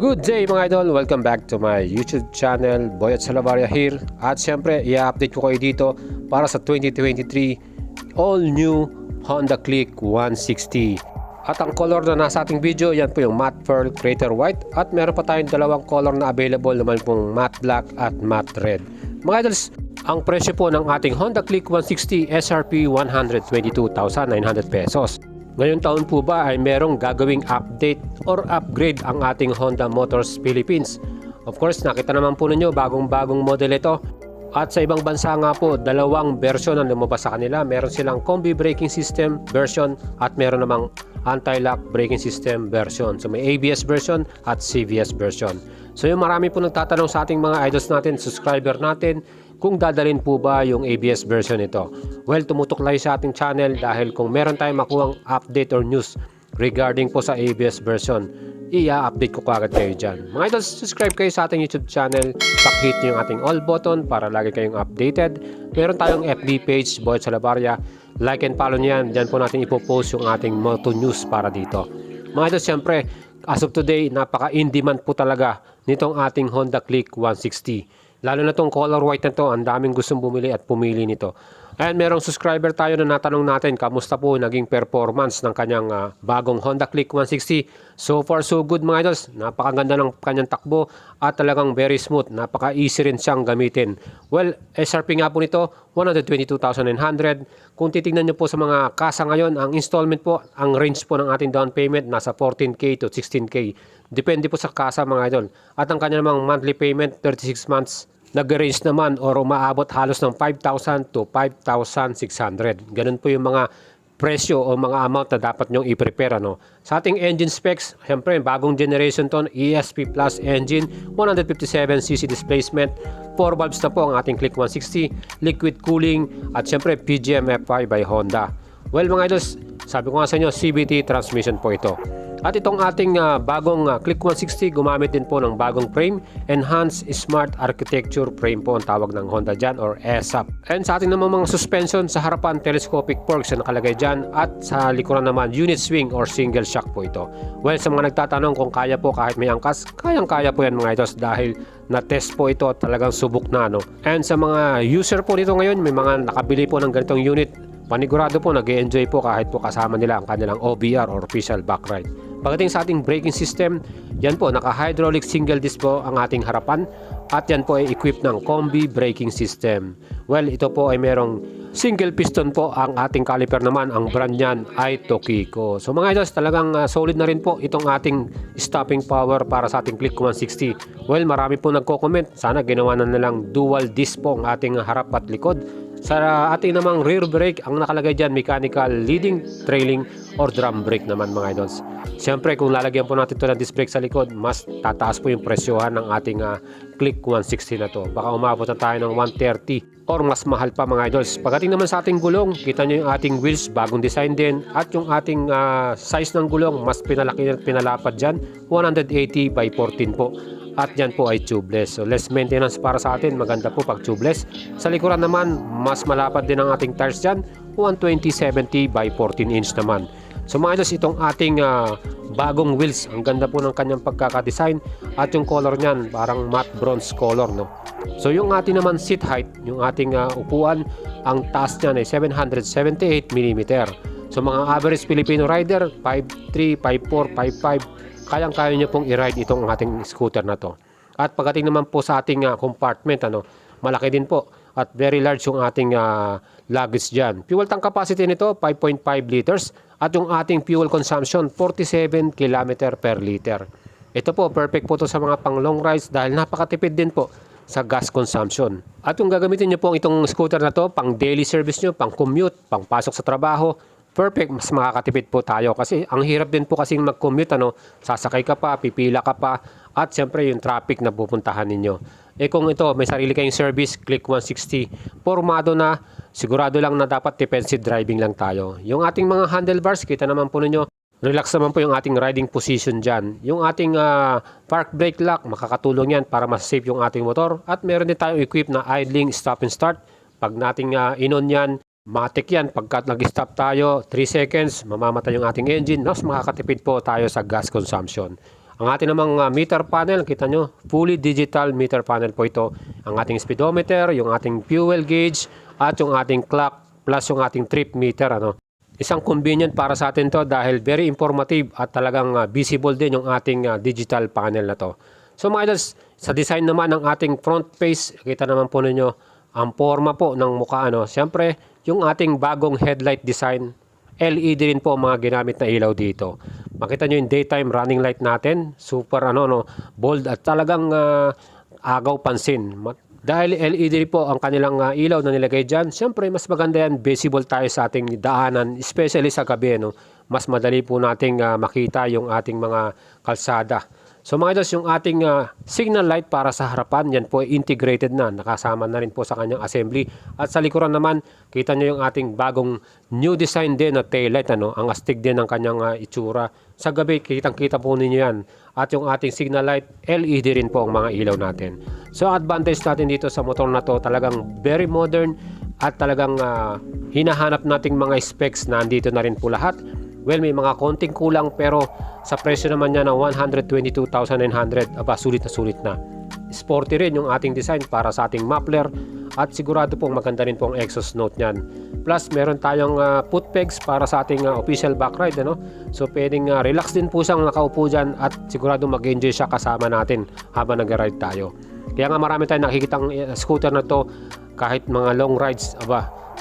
Good day mga idol! Welcome back to my YouTube channel, Boy at Salabaria here. At syempre, i-update ko kayo dito para sa 2023 all new Honda Click 160. At ang color na nasa ating video, yan po yung matte pearl crater white. At meron pa tayong dalawang color na available naman pong matte black at matte red. Mga idols, ang presyo po ng ating Honda Click 160 SRP 122,900 pesos. Ngayong taon po ba ay merong gagawing update or upgrade ang ating Honda Motors Philippines. Of course, nakita naman po ninyo bagong-bagong model ito. At sa ibang bansa nga po, dalawang version ang lumabas sa kanila. Meron silang combi braking system version at meron namang anti-lock braking system version. So may ABS version at CVS version. So yung marami po nagtatanong sa ating mga idols natin, subscriber natin, kung dadalhin po ba yung ABS version nito. Well, tumutok lang sa ating channel dahil kung meron tayong makuhang update or news regarding po sa ABS version, i-update ko kagad kayo dyan. Mga idols, subscribe kayo sa ating YouTube channel, pakihit nyo yung ating all button para lagi kayong updated. Meron tayong FB page, Boy at Salabaria. Like and follow nyo yan. Dyan po natin ipopost yung ating moto news para dito. Mga idols, syempre, as of today, napaka-in-demand po talaga nitong ating Honda Click 160. Lalo na tong color white na to, ang daming gustong bumili at pumili nito. And merong subscriber tayo na natanong natin, kamusta po naging performance ng kanyang bagong Honda Click 160. So far so good mga idols, napakaganda ng kanyang takbo at talagang very smooth, napaka-easy rin siyang gamitin. Well, SRP nga po nito, 122,900. Kung titingnan nyo po sa mga kasa ngayon, ang installment po, ang range po ng ating down payment, nasa 14K to 16K. Depende po sa kasa mga idol. At ang kanya namang monthly payment, 36 months. Nag-range naman or umaabot halos ng 5,000 to 5,600. Ganun po yung mga presyo o mga amount na dapat nyong i-prepare. Sa ating engine specs, siyempre bagong generation ton, ESP Plus engine, 157cc displacement, 4 valves na po ang ating Click 160, liquid cooling at siyempre PGM F5 by Honda. Well mga idols, sabi ko nga sa inyo, CVT transmission po ito. At itong ating bagong Click 160, gumamit din po ng bagong frame, Enhanced Smart Architecture Frame po ang tawag ng Honda dyan or ESAP. And sa ating naman mga suspension, sa harapan telescopic forks na nakalagay dyan at sa likuran naman unit swing or single shock po ito. Well, sa mga nagtatanong kung kaya po kahit may angkas, kayang-kaya po yan mga idols dahil na-test po ito, talagang subok na. And sa mga user po nito ngayon, may mga nakabili po ng ganitong unit, panigurado po nag-e-enjoy po kahit po kasama nila ang kanilang OBR or official back ride. Pagdating sa ating braking system, yan po, naka-hydraulic single disc po ang ating harapan at yan po ay equipped ng combi braking system. Well, ito po ay merong single piston po ang ating caliper naman. Ang brand niyan ay Tokiko. So mga idols, talagang solid na rin po itong ating stopping power para sa ating Click 160. Well, marami po nagko-comment. Sana ginawa na nilang dual disc po ang ating harap at likod. Sa ating namang rear brake, ang nakalagay dyan, mechanical leading, trailing, or drum brake naman mga idols. Siyempre, kung lalagyan po natin ito ng disc brake sa likod, mas tataas po yung presyohan ng ating Click 160 na to. Baka umabot na tayo ng 130 or mas mahal pa mga idols. Pagdating naman sa ating gulong, kita nyo yung ating wheels, bagong design din. At yung ating size ng gulong, mas pinalaki at pinalapad dyan, 180 by 14 po. At yan po ay tubeless. So less maintenance para sa atin, maganda po pag tubeless. Sa likuran naman, mas malapad din ang ating tires dyan, 120/70 by 14 inch naman. So mga idols, itong ating bagong wheels, ang ganda po ng kanyang pagkakadesign at yung color niyan, parang matte bronze color. So yung ating naman seat height, yung ating upuan, ang taas niyan ay 778mm. So mga average Filipino rider, 5'3", 5'4", 5'5", kayang-kaya nyo pong i-ride itong ating scooter na to. At pagdating naman po sa ating compartment, malaki din po at very large yung ating luggage dyan. Fuel tank capacity nito 5.5 liters at yung ating fuel consumption 47 km per liter. Ito po, perfect po to sa mga pang long rides dahil napakatipid din po sa gas consumption. At kung gagamitin nyo po itong scooter na to, pang daily service nyo, pang commute, pang pasok sa trabaho, perfect, mas makakatipid po tayo kasi ang hirap din po kasing mag-commute, sasakay ka pa, pipila ka pa at siyempre yung traffic na pupuntahan ninyo. Kung ito, may sarili kayong service, Click 160, formado na, sigurado lang na dapat defensive driving lang tayo. Yung ating mga handlebars, kita naman po ninyo, relax naman po yung ating riding position dyan. Yung ating park brake lock, makakatulong yan para mas safe yung ating motor at meron din tayong equip na idling, stop and start. Pag nating inon yan, matik yan, pagka nag-stop tayo, 3 seconds, mamamatay yung ating engine, mas makakatipid po tayo sa gas consumption. Ang ating namang meter panel, kita nyo, fully digital meter panel po ito. Ang ating speedometer, yung ating fuel gauge, at yung ating clock, plus yung ating trip meter. Isang convenient para sa atin to dahil very informative at talagang visible din yung ating digital panel na to. So mga idols, sa design naman ng ating front face, kita naman po ninyo ang forma po ng mukha. Siyempre, yung ating bagong headlight design, LED rin po ang mga ginamit na ilaw dito. Makita nyo yung daytime running light natin, super bold at talagang agaw pansin. Dahil LED rin po ang kanilang ilaw na nilagay dyan, siyempre mas maganda yan, visible tayo sa ating daanan, especially sa gabi. Mas madali po nating makita yung ating mga kalsada. So mga idols, yung ating signal light para sa harapan, yan po integrated na, nakasama na rin po sa kanyang assembly. At sa likuran naman, kita nyo yung ating bagong new design din na tail light, ang astig din ng kanyang itsura. Sa gabi, kitang-kita po ninyo yan. At yung ating signal light, LED rin po ang mga ilaw natin. So advantage natin dito sa motor na to, talagang very modern at talagang hinahanap nating mga specs na andito na rin po lahat. Well, may mga konting kulang pero sa presyo naman niya na 122,900, sulit na sulit na. Sporty rin yung ating design para sa ating muffler at sigurado pong maganda rin po ang exhaust note niyan. Plus, meron tayong foot pegs para sa ating official back ride. So, pwedeng relax din po siyang nakaupo dyan at sigurado mag-enjoy siya kasama natin habang nag-ride tayo. Kaya nga marami tayong nakikitang scooter na to kahit mga long rides,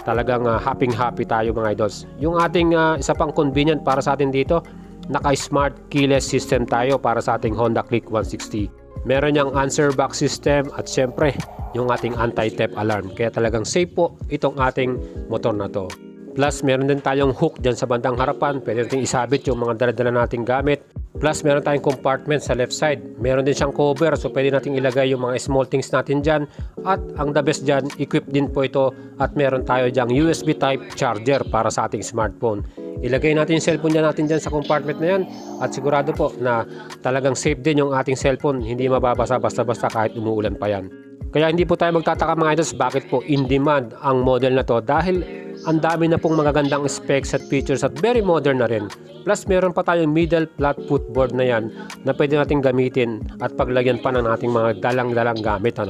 talagang happy tayo mga idols. Yung ating isa pang convenient para sa atin dito, naka-smart keyless system tayo para sa ating Honda Click 160. Meron niyang answer box system at syempre yung ating anti-theft alarm. Kaya talagang safe po itong ating motor na to. Plus meron din tayong hook dyan sa bandang harapan. Pwede natin isabit yung mga dala-dala nating gamit. Plus meron tayong compartment sa left side. Meron din siyang cover, so pwede nating ilagay yung mga small things natin dyan. At ang the best dyan, equip din po ito. At meron tayo dyang USB type charger para sa ating smartphone. Ilagay natin yung cellphone natin dyan sa compartment na yan. At sigurado po na talagang safe din yung ating cellphone. Hindi mababasa basta-basta kahit umuulan pa yan. Kaya hindi po tayo magtataka mga idols bakit po in demand ang model na to, dahil ang dami na pong magagandang specs at features at very modern na rin. Plus meron pa tayong middle flat footboard na yan na pwede natin gamitin at paglagyan pa ng ating mga dalang-dalang gamit.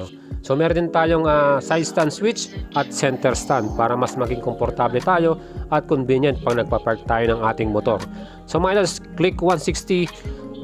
So meron din tayong side stand switch at center stand para mas maging komportable tayo at convenient pag nagpa-park tayo ng ating motor. So mga idols, Click 160,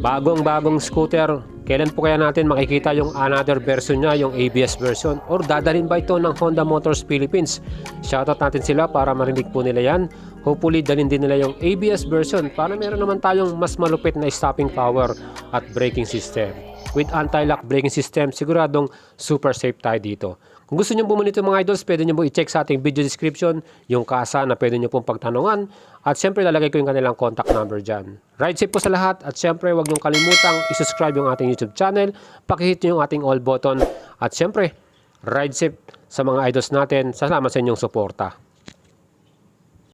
bagong scooter. Kailan po kaya natin makikita yung another version niya, yung ABS version? Or dadalhin ba ito ng Honda Motors Philippines? Shoutout natin sila para marinig po nila yan. Hopefully dalhin din nila yung ABS version para meron naman tayong mas malupit na stopping power at braking system. With anti-lock braking system, siguradong super safe tayo dito. Kung gusto nyo bumili ito mga idols, pwede nyo po i-check sa ating video description yung kasa na pwede nyo pong pagtanungan. At syempre lalagay ko yung kanilang contact number dyan. Ride safe po sa lahat at syempre huwag nyong kalimutang i-subscribe yung ating YouTube channel. Pakihit nyo yung ating all button. At syempre, ride safe sa mga idols natin. Salamat sa inyong suporta.